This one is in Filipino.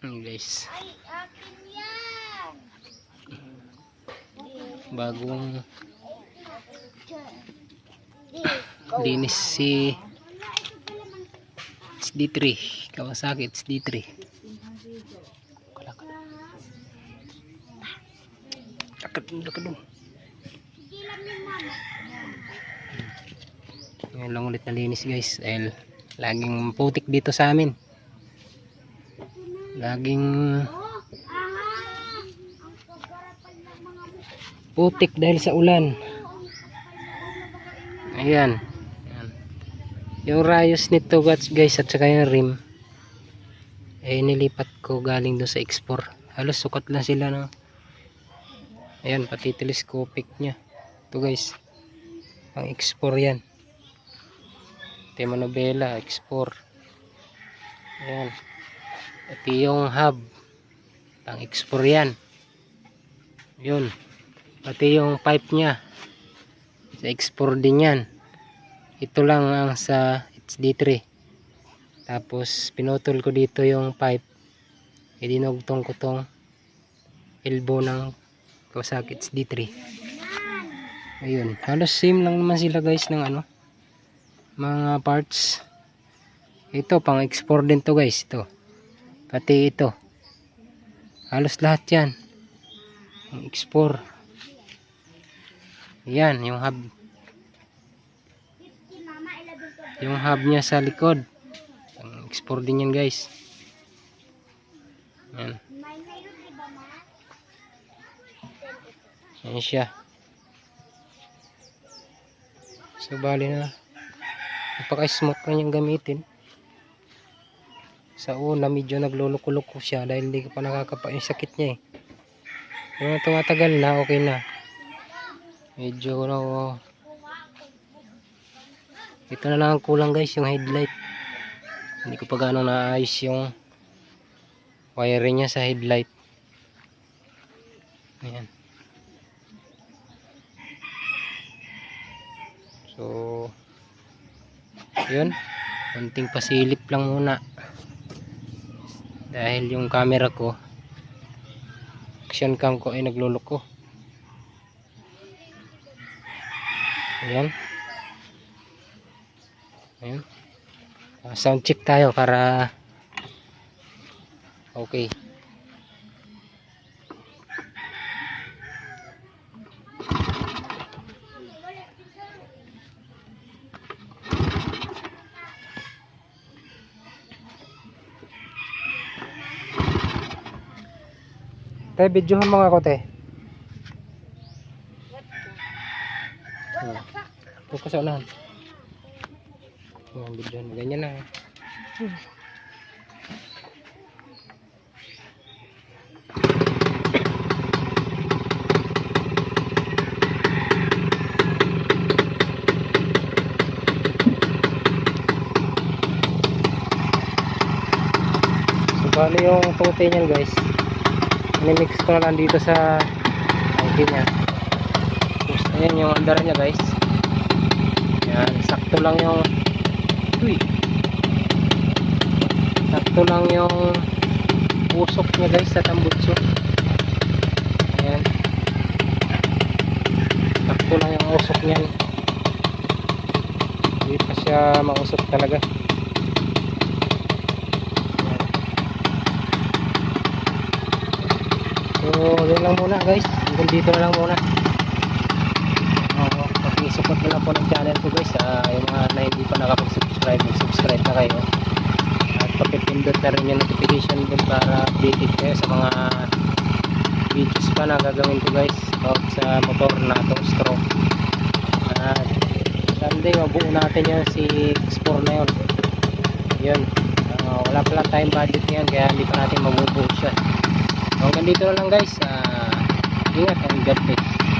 Guys, bagong linis si SD3 Kawasaki SD3. Lakad dong. Ngayon lang ulit nalinis guys dahil laging putik dito sa amin. Laging putik dahil sa ulan. Ayan. Yung rayos nito guys at saka yung rim eh nilipat ko galing doon sa X4. Halos sukat lang sila no. Ayan, pati telescopic nya. Ito guys. Ang X4 yan. Tema Nobela X4. Ayan. Pati yung hub. Ang X4 yan. Yun. Pati yung pipe nya. Sa X4 din yan. Ito lang ang sa HD3. Tapos pinutol ko dito yung pipe. Idinugtong ko tong elbow ng Kawasaki HD3. Ayun. Halos same lang naman sila guys ng ano. Mga parts. Ito pang X4 din to guys. Ito. Pati ito. Halos lahat yan. Ang X4. Yan. Yung hub. Yung hub niya sa likod. Ang X4 din yan guys. Yan. Yan siya. So bali na. Napaka-smooth na niyang gamitin. Sa una medyo nagluluko-luko siya dahil hindi ko pa nakakapa yung sakit niya eh. Pero tumatagal na, okay na. Medyo ito na lang ang kulang guys, yung headlight. Hindi ko pa gaano naayos yung wiring niya sa headlight. Ayan. So yun, konting pasilip lang muna dahil yung camera ko, action cam ko ay nagluloko. Ayan. Ayan. Sound check tayo para okay. Tay, videohan mo nga ako, te. Focus sa unahan. Videohan mo. Ganyan lang. So, bali yung puti niyan, guys. Nimix ko na lang dito sa tangke niya. Tapos ayan yung andar niya guys. Yan, sakto lang yung sakto lang yung usok niya guys sa tambutso. Ayan. Sakto lang yung usok niyan. Hindi pa siya mausok talaga. So yun lang muna guys, hanggang dito na lang muna. Pag-i-support na lang po ng channel ko guys, yung mga na hindi pa nakapag-subscribe, mag-subscribe na kayo at pakipindot na rin yung notification dun para updated kayo sa mga videos pa na gagawin ko guys about sa motor na itong stroke. At someday mabuo natin yan si X4 na yun. Yun, wala pa lang tayong budget ngayon kaya hindi pa natin mabubuo siya. Hanggang dito na lang guys. Ingat and God bless.